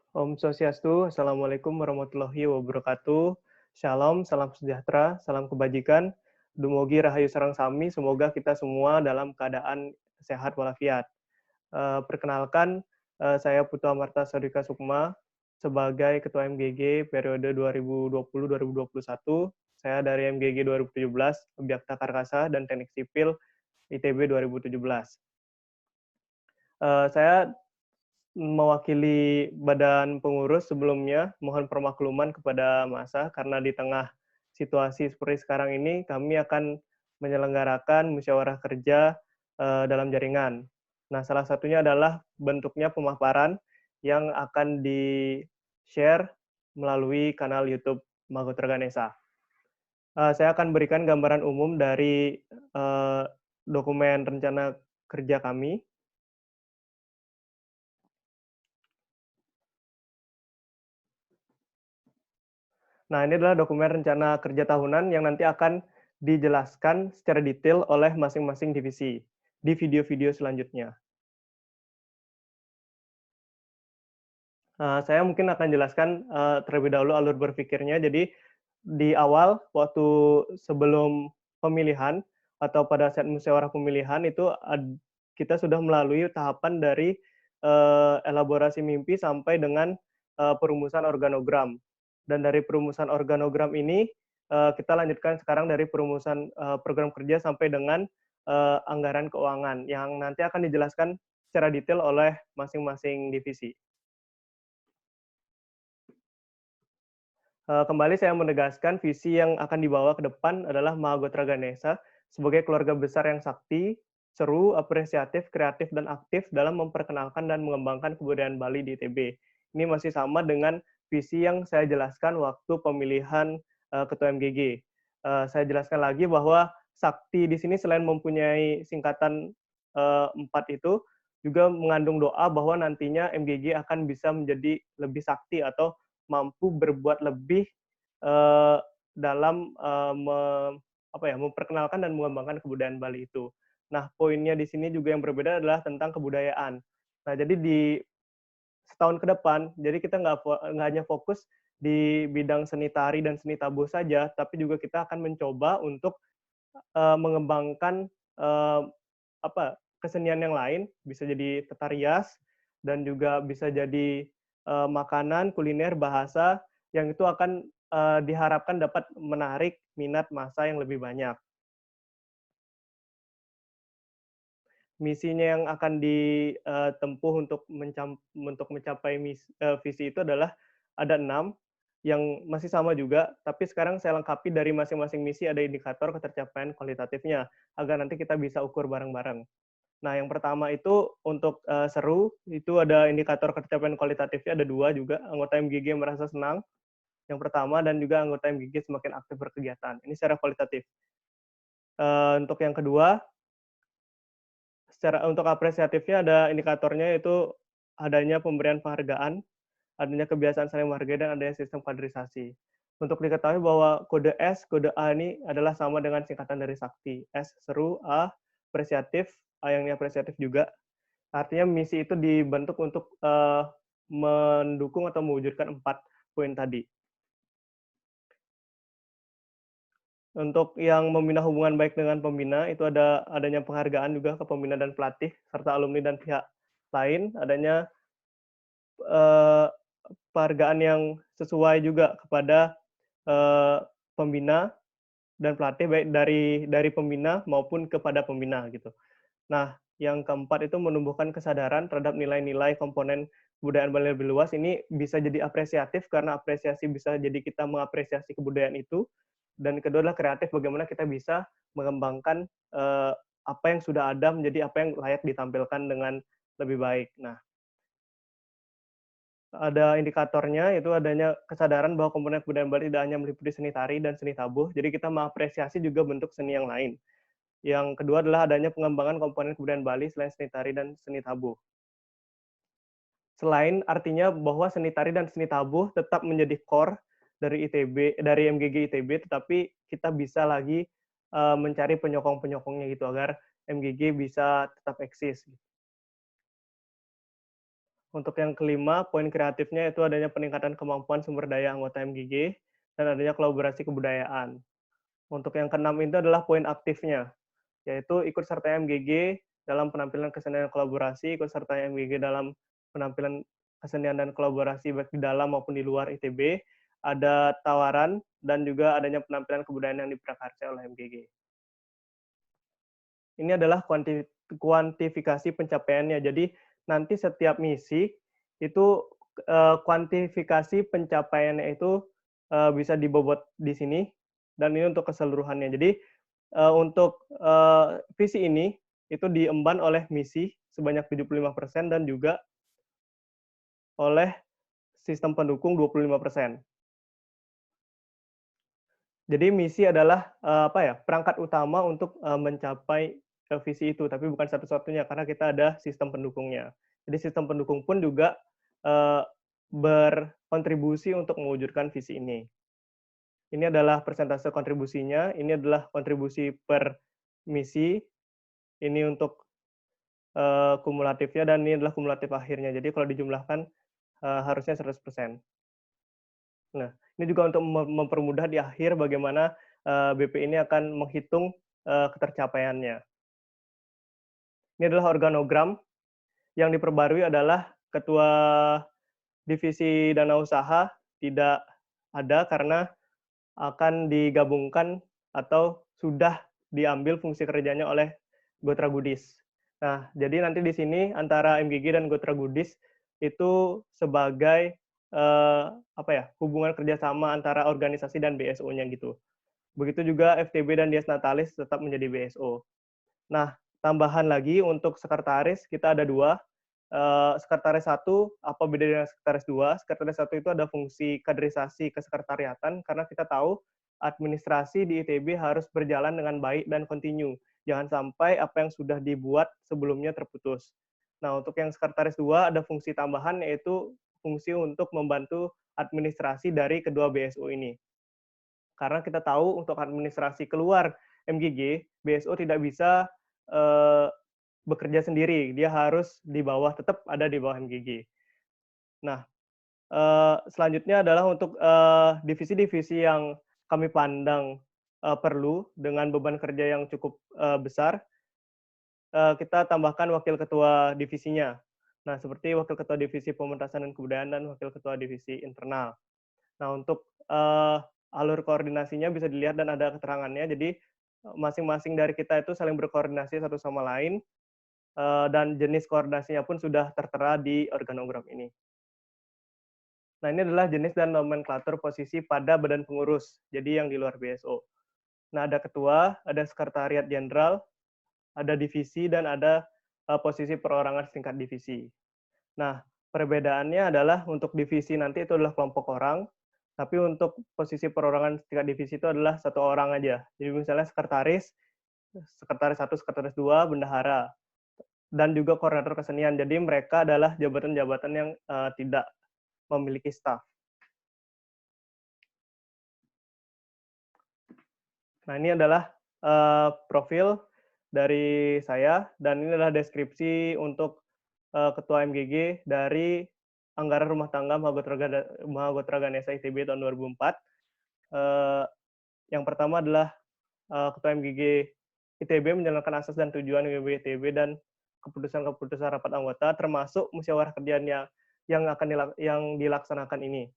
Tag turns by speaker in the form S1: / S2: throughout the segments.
S1: Om Swastiastu, Assalamualaikum warahmatullahi wabarakatuh. Shalom, salam sejahtera, salam kebajikan. Dumugi Rahayu Sareng Sami, semoga kita semua dalam keadaan sehat walafiat. Perkenalkan, saya Putu Amarta Sodika Sukma, sebagai Ketua MGG periode 2020-2021. Saya dari MGG 2017, Objekta Karkasa dan Teknik Sipil ITB 2017. Saya mewakili badan pengurus sebelumnya, mohon permakluman kepada masa karena di tengah situasi seperti sekarang ini kami akan menyelenggarakan musyawarah kerja dalam jaringan. Nah, salah satunya adalah bentuknya pemaparan yang akan di-share melalui kanal YouTube Magotra Ganesha. Saya akan berikan gambaran umum dari dokumen rencana kerja kami. Nah, ini adalah dokumen rencana kerja tahunan yang nanti akan dijelaskan secara detail oleh masing-masing divisi di video-video selanjutnya. Saya mungkin akan jelaskan terlebih dahulu alur berpikirnya. Jadi, di awal, waktu sebelum pemilihan atau pada saat musyawarah pemilihan itu kita sudah melalui tahapan dari elaborasi mimpi sampai dengan perumusan organogram. Dan dari perumusan organogram ini kita lanjutkan sekarang dari perumusan program kerja sampai dengan anggaran keuangan yang nanti akan dijelaskan secara detail oleh masing-masing divisi. Kembali saya menegaskan visi yang akan dibawa ke depan adalah Mahagotra Ganesha sebagai keluarga besar yang sakti, seru, apresiatif, kreatif, dan aktif dalam memperkenalkan dan mengembangkan kebudayaan Bali di ITB. Ini masih sama dengan visi yang saya jelaskan waktu pemilihan Ketua MGG. Saya jelaskan lagi bahwa sakti di sini selain mempunyai singkatan 4 itu, juga mengandung doa bahwa nantinya MGG akan bisa menjadi lebih sakti atau mampu berbuat lebih uh, dalam memperkenalkan dan mengembangkan kebudayaan Bali itu. Nah, poinnya di sini juga yang berbeda adalah tentang kebudayaan. Nah, jadi di setahun ke depan, jadi kita nggak hanya fokus di bidang seni tari dan seni tabuh saja, tapi juga kita akan mencoba untuk mengembangkan uh, kesenian yang lain, bisa jadi tata rias dan juga bisa jadi makanan, kuliner, bahasa yang itu akan diharapkan dapat menarik minat massa yang lebih banyak. Misinya yang akan ditempuh untuk mencapai visi itu adalah ada 6 yang masih sama juga, tapi sekarang saya lengkapi dari masing-masing misi ada indikator ketercapaian kualitatifnya agar nanti kita bisa ukur bareng-bareng. Nah, yang pertama itu untuk seru, itu ada indikator ketercapaian kualitatifnya ada 2 juga, anggota MGG merasa senang, yang pertama, dan juga anggota MGG semakin aktif berkegiatan. Ini secara kualitatif. Untuk yang kedua, untuk apresiatifnya ada indikatornya yaitu adanya pemberian penghargaan, adanya kebiasaan saling menghargai, dan adanya sistem kaderisasi. Untuk diketahui bahwa kode S, kode A ini adalah sama dengan singkatan dari sakti. S seru, A apresiatif, A yang ini apresiatif juga. Artinya misi itu dibentuk untuk mendukung atau mewujudkan 4 poin tadi. Untuk yang membina hubungan baik dengan pembina, itu adanya penghargaan juga ke pembina dan pelatih, serta alumni dan pihak lain, adanya penghargaan yang sesuai juga kepada pembina dan pelatih, baik dari pembina maupun kepada pembina gitu. Nah, yang keempat itu menumbuhkan kesadaran terhadap nilai-nilai komponen kebudayaan Bali lebih luas. Ini bisa jadi apresiatif karena apresiasi bisa jadi kita mengapresiasi kebudayaan itu. Dan kedua adalah kreatif, bagaimana kita bisa mengembangkan apa yang sudah ada menjadi apa yang layak ditampilkan dengan lebih baik. Nah, ada indikatornya, itu adanya kesadaran bahwa komponen kebudayaan Bali tidak hanya meliputi seni tari dan seni tabuh, jadi kita mengapresiasi juga bentuk seni yang lain. Yang kedua adalah adanya pengembangan komponen kebudayaan Bali selain seni tari dan seni tabuh. Selain artinya bahwa seni tari dan seni tabuh tetap menjadi core dari ITB, dari MGG ITB, tetapi kita bisa lagi mencari penyokong-penyokongnya gitu agar MGG bisa tetap eksis. Untuk yang kelima, poin kreatifnya itu adanya peningkatan kemampuan sumber daya anggota MGG dan adanya kolaborasi kebudayaan. Untuk yang keenam itu adalah poin aktifnya, yaitu ikut serta MGG dalam penampilan kesenian kolaborasi, ikut serta MGG dalam penampilan kesenian dan kolaborasi baik di dalam maupun di luar ITB, ada tawaran, dan juga adanya penampilan kebudayaan yang diprakarsa oleh MGG. Ini adalah kuantifikasi pencapaiannya. Jadi nanti setiap misi itu kuantifikasi pencapaiannya itu bisa dibobot di sini, dan ini untuk keseluruhannya. Jadi untuk visi ini itu diemban oleh misi sebanyak 75% dan juga oleh sistem pendukung 25%. Jadi misi adalah apa ya, perangkat utama untuk mencapai visi itu, tapi bukan satu-satunya karena kita ada sistem pendukungnya. Jadi sistem pendukung pun juga eee, berkontribusi untuk mewujudkan visi ini. Ini adalah persentase kontribusinya, ini adalah kontribusi per misi, ini untuk kumulatifnya, dan ini adalah kumulatif akhirnya. Jadi kalau dijumlahkan harusnya 100%. Nah, ini juga untuk mempermudah di akhir bagaimana BP ini akan menghitung ketercapaiannya. Ini adalah organogram, yang diperbarui adalah ketua divisi dana usaha tidak ada karena akan digabungkan atau sudah diambil fungsi kerjanya oleh Gotra Goodies. Nah, jadi nanti di sini antara MGG dan Gotra Goodies itu sebagai apa ya, hubungan kerjasama antara organisasi dan BSO-nya gitu. Begitu juga FTB dan Dias Natalis tetap menjadi BSO. Nah, tambahan lagi untuk sekretaris kita ada dua. Sekretaris 1, apa beda dengan sekretaris 2? Sekretaris 1 itu ada fungsi kaderisasi kesekretariatan, karena kita tahu administrasi di ITB harus berjalan dengan baik dan kontinu. Jangan sampai apa yang sudah dibuat sebelumnya terputus. Nah, untuk yang sekretaris 2 ada fungsi tambahan, yaitu fungsi untuk membantu administrasi dari kedua BSO ini. Karena kita tahu untuk administrasi keluar MGG, BSO tidak bisa eh, bekerja sendiri, dia harus di bawah, tetap ada di bawah MGG. Nah, selanjutnya adalah untuk divisi-divisi yang kami pandang perlu dengan beban kerja yang cukup besar, kita tambahkan wakil ketua divisinya. Nah, seperti wakil ketua divisi pementasan dan kebudayaan dan wakil ketua divisi internal. Nah, untuk alur koordinasinya bisa dilihat dan ada keterangannya. Jadi masing-masing dari kita itu saling berkoordinasi satu sama lain, dan jenis koordinasinya pun sudah tertera di organogram ini. Nah, ini adalah jenis dan nomenklatur posisi pada badan pengurus, jadi yang di luar BSO. Nah, ada ketua, ada sekretariat jenderal, ada divisi, dan ada posisi perorangan setingkat divisi. Nah, perbedaannya adalah untuk divisi nanti itu adalah kelompok orang, tapi untuk posisi perorangan setingkat divisi itu adalah satu orang aja. Jadi misalnya sekretaris, sekretaris 1, sekretaris 2, bendahara, dan juga koordinator kesenian. Jadi mereka adalah jabatan-jabatan yang tidak memiliki staf. Nah, ini adalah profil dari saya, dan ini adalah deskripsi untuk Ketua MGG dari Anggaran Rumah Tangga Mahagotra Ganesha ITB tahun 2004. Yang pertama adalah Ketua MGG ITB menjalankan asas dan tujuan MGG ITB dan keputusan-keputusan rapat anggota, termasuk musyawarah kerjanya yang dilaksanakan ini.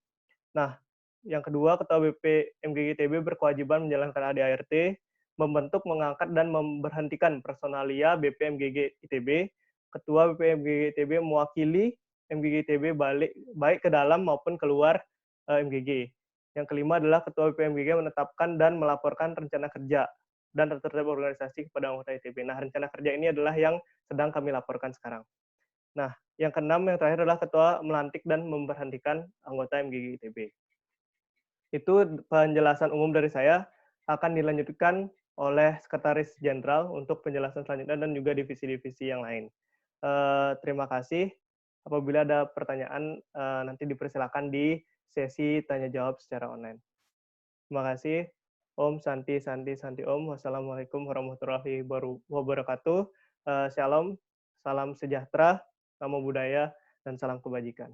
S1: Nah, yang kedua, Ketua BP MGG ITB berkewajiban menjalankan ADART, membentuk, mengangkat, dan memberhentikan personalia BP MGG ITB. Ketua BP MGG ITB mewakili MGG ITB baik ke dalam maupun keluar MGG. Yang kelima adalah Ketua BP MGG menetapkan dan melaporkan rencana kerja dan tata tertib organisasi kepada anggota ITB. Nah, rencana kerja ini adalah yang sedang kami laporkan sekarang. Nah, yang keenam, yang terakhir adalah Ketua melantik dan memberhentikan anggota MGG ITB. Itu penjelasan umum dari saya, akan dilanjutkan oleh Sekretaris Jenderal untuk penjelasan selanjutnya dan juga divisi-divisi yang lain. Terima kasih. Apabila ada pertanyaan, nanti dipersilakan di sesi tanya-jawab secara online. Terima kasih. Om Santi Santi Santi Om. Wassalamualaikum warahmatullahi wabarakatuh. Shalom, salam sejahtera, namo buddhaya, dan salam kebajikan.